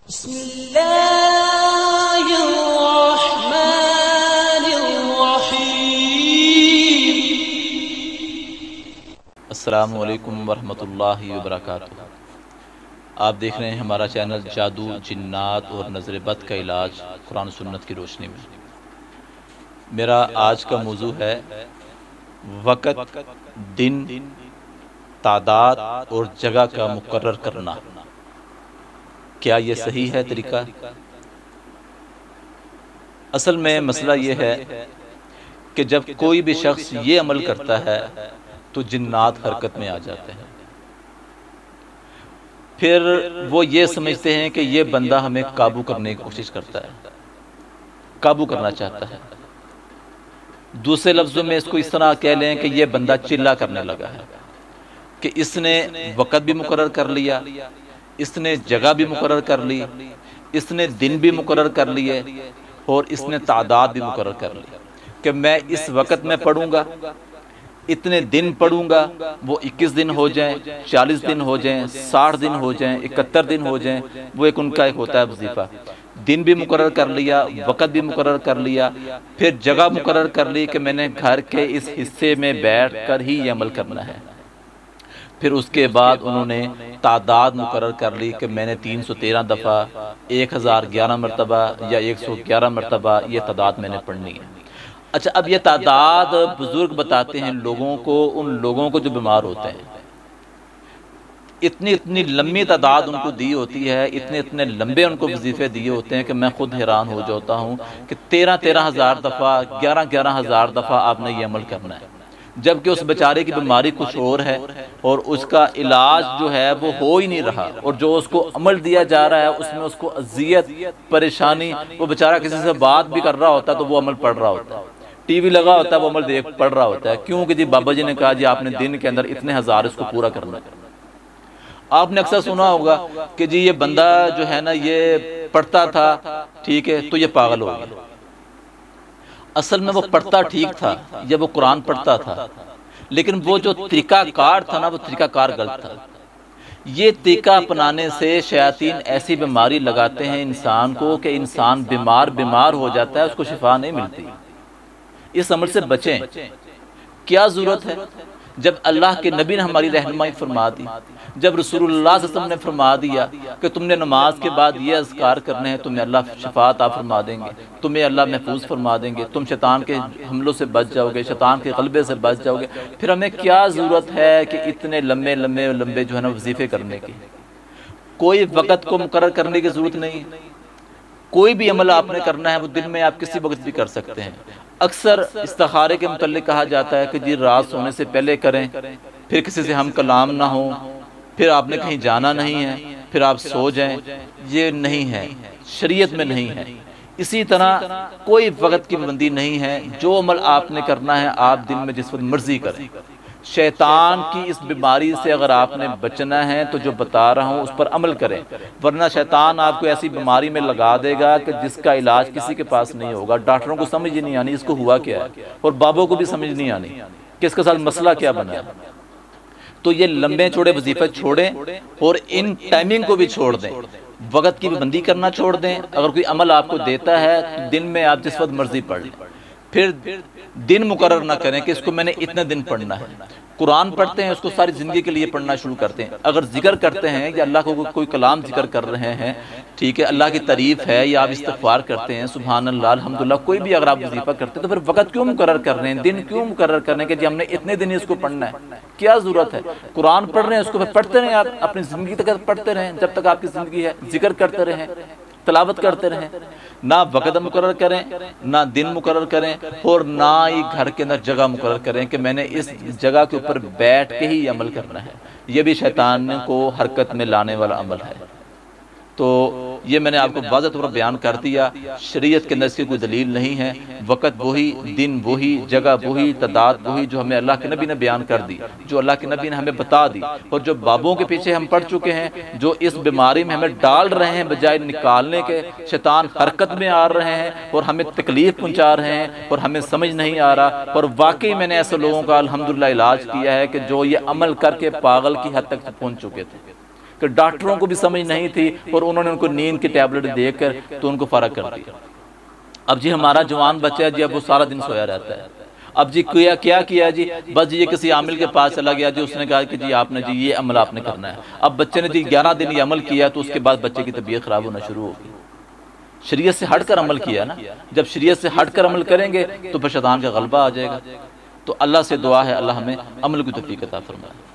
بسم اللہ الرحمن الرحیم۔ السلام علیکم ورحمۃ اللہ وبرکاتہ۔ آپ دیکھ رہے ہیں ہمارا چینل جادو، جنات اور نظر بد کا علاج قرآن و سنت کی روشنی میں۔ میرا آج کا موضوع ہے وقت، دن، تعداد اور جگہ کا مقرر کرنا۔ کیا یہ صحیح ہے طریقہ؟ اصل میں مسئلہ یہ ہے کہ جب کوئی بھی شخص یہ عمل کرتا ہے تو جنات حرکت میں آ جاتے ہیں۔ پھر وہ یہ سمجھتے ہیں کہ یہ بندہ ہمیں قابو کرنے کی کوشش کرتا ہے، قابو کرنا چاہتا ہے۔ دوسرے لفظوں میں اس کو اس طرح کہہ لیں کہ یہ بندہ چلا کرنے لگا ہے کہ اس نے وقت بھی مقرر کر لیا، اس نے جگہ بھی مقرر کر لی، اس نے دن بھی مقرر کر لیے اور اس نے تعداد بھی مقرر کر لی کہ میں اس وقت میں پڑھوں گا، اتنے دن پڑھوں گا، وہ 21 دن ہو جائیں، 40 دن ہو جائیں، 60 دن ہو جائیں، 71 دن ہو جائیں، وہ ایک ان کا ایک ہوتا ہے وظیفہ۔ دن بھی مقرر کر لیا، وقت بھی مقرر کر لیا، پھر جگہ مقرر کر لی کہ میں نے گھر کے اس حصے میں بیٹھ کر ہی یہ عمل کرنا ہے۔ پھر اس کے بعد انہوں نے تعداد مقرر کر لی کہ میں نے 313 دفعہ 1011 مرتبہ یا 111 مرتبہ یہ تعداد میں نے پڑھنی ہے۔ اچھا، اب یہ تعداد بزرگ بتاتے ہیں لوگوں کو، ان لوگوں کو جو بیمار ہوتے ہیں، اتنی لمبی تعداد ان کو دی ہوتی ہے، اتنے لمبے ان کو وظیفے دیے ہوتے ہیں کہ میں خود حیران ہو جاتا ہوں کہ 13 ہزار دفعہ، 11 ہزار دفعہ آپ نے یہ عمل کرنا ہے، جبکہ اس بیچارے کی بیماری کچھ اور ہے اور اس کا علاج جو ہے وہ ہو ہی نہیں رہا، اور جو اس کو عمل دیا جا رہا ہے اس میں اس کو اذیت، پریشانی، وہ بیچارہ کسی سے بات بھی کر رہا ہوتا ہے تو وہ عمل پڑھ رہا ہوتا ہے، ٹی وی لگا ہوتا ہے وہ عمل پڑھ رہا ہوتا ہے۔ کیوں کہ جی بابا جی نے کہا جی آپ نے دن کے اندر اتنے ہزار اس کو پورا کرنا ہے۔ آپ نے اکثر سنا ہوگا کہ جی یہ بندہ جو ہے نا یہ پڑھتا تھا، ٹھیک ہے، تو یہ پاگل ہو گیا۔ اصل میں وہ پڑھتا ٹھیک تھا، یا وہ قرآن پڑھتا تھا، لیکن وہ جو طریقہ کار تھا نا وہ طریقہ کار غلط تھا۔ یہ طریقہ اپنانے سے شیاطین ایسی بیماری لگاتے ہیں انسان کو کہ انسان بیمار ہو جاتا ہے، اس کو شفا نہیں ملتی۔ اس عمل سے بچیں۔ کیا ضرورت ہے؟ جب اللہ کے نبی نے ہماری رہنمائی فرما دی، جب رسول اللہ صلی اللہ علیہ وسلم نے فرما دیا کہ تم نے نماز کے بعد یہ اذکار کرنے ہیں، تمہیں اللہ شفا عطا فرما دیں گے، تمہیں اللہ محفوظ فرما دیں گے، تم شیطان کے حملوں سے بچ جاؤ گے، شیطان کے غلبے سے بچ جاؤ گے، پھر ہمیں کیا ضرورت ہے کہ اتنے لمبے جو ہے نا وظیفے کرنے کی؟ کوئی وقت کو مقرر کرنے کی ضرورت نہیں۔ کوئی بھی عمل آپ نے کرنا ہے وہ دن میں آپ کسی وقت بھی کر سکتے ہیں۔ اکثر استخارے کے متعلق کہا جاتا ہے کہ جی رات سونے سے پہلے کریں، پھر کسی سے ہم کلام نہ ہوں، پھر آپ نے کہیں جانا نہیں ہے، پھر آپ سو جائیں۔ یہ نہیں ہے، شریعت میں نہیں ہے۔ اسی طرح کوئی وقت کی پابندی نہیں ہے، جو عمل آپ نے کرنا ہے آپ دن میں جس وقت مرضی کریں۔ شیطان کی اس بیماری سے اگر آپ نے بچنا ہے تو جو بتا رہا ہوں اس پر عمل کریں، ورنہ شیطان آپ کو ایسی بیماری میں لگا دے گا کہ جس کا علاج کسی کے پاس نہیں ہوگا۔ ڈاکٹروں کو سمجھ ہی نہیں آنی اس کو ہوا کیا ہے، اور بابوں کو بھی سمجھ نہیں آنی کہ اس کے ساتھ مسئلہ کیا بنا ہے۔ تو یہ لمبے چوڑے وظیفے چھوڑیں اور ان ٹائمنگ کو بھی چھوڑ دیں، وقت کی پابندی کرنا چھوڑ دیں۔ اگر کوئی عمل آپ کو دیتا ہے تو دن میں آپ جس وقت مرضی پڑھ لیں، پھر دن مقرر نہ کریں کہ اس کو میں نے اتنے دن پڑھنا ہے۔ قرآن پڑھتے ہیں اس کو ساری زندگی کے لیے پڑھنا شروع کرتے ہیں۔ اگر ذکر کرتے ہیں یا اللہ کو کوئی کلام ذکر کر رہے ہیں، ٹھیک ہے، اللہ کی تعریف ہے یا آپ استغفار کرتے ہیں، سبحان اللہ، الحمدللہ، کوئی بھی اگر آپ وظیفہ کرتے ہیں تو پھر وقت کیوں مقرر کر رہے ہیں، دن کیوں مقرر کرنے کہ جی ہم نے اتنے دن اس کو پڑھنا ہے؟ کیا ضرورت ہے؟ قرآن پڑھ رہے ہیں اس کو پھر پڑھتے رہیں، آپ اپنی زندگی تک پڑھتے رہیں، جب تک آپ کی زندگی ہے، ذکر کرتے رہیں، تلاوت کرتے رہیں۔ نہ وقت مقرر کریں، نہ دن مقرر کریں، اور نہ ہی گھر کے اندر جگہ مقرر کریں کہ میں نے اس جگہ کے اوپر بیٹھ کے ہی عمل کرنا ہے۔ یہ بھی شیطان کو حرکت میں لانے والا عمل ہے۔ تو یہ میں نے آپ کو واضح طور پر بیان کر دیا، شریعت کے اندر اس کی کوئی دلیل نہیں ہے۔ وقت وہی، دن وہی، جگہ وہی، تعداد وہی جو ہمیں اللہ کے نبی نے بیان کر دی، جو اللہ کے نبی نے ہمیں بتا دی، اور جو بابوں کے پیچھے ہم پڑ چکے ہیں، جو اس بیماری میں ہمیں ڈال رہے ہیں بجائے نکالنے کے، شیطان حرکت میں آ رہے ہیں اور ہمیں تکلیف پہنچا رہے ہیں اور ہمیں سمجھ نہیں آ رہا۔ اور واقعی میں نے ایسے لوگوں کا الحمدللہ علاج کیا ہے کہ جو یہ عمل کر کے پاگل کی حد تک پہنچ چکے تھے، کہ ڈاکٹروں کو بھی سمجھ نہیں تھی اور انہوں نے ان کو نیند کی ٹیبلٹ دے کر تو ان کو فرق کر دیا۔ اب جی ہمارا جوان بچہ ہے جی، اب وہ سارا دن سویا رہتا ہے۔ اب جی کیا کیا جی، بس یہ کسی عامل کے پاس چلا گیا جی، اس نے کہا کہ جی آپ نے جی یہ عمل آپ نے کرنا ہے۔ اب بچے نے جی 11 دن یہ عمل کیا تو اس کے بعد بچے کی طبیعت خراب ہونا شروع ہو گئی۔ شریعت سے ہٹ کر عمل کیا نا، جب شریعت سے ہٹ کر عمل کریں گے تو پھر شیطان کا غلبہ آ جائے گا۔ تو اللہ سے دعا ہے اللہ ہمیں عمل کی توفیق عطا فرمائے۔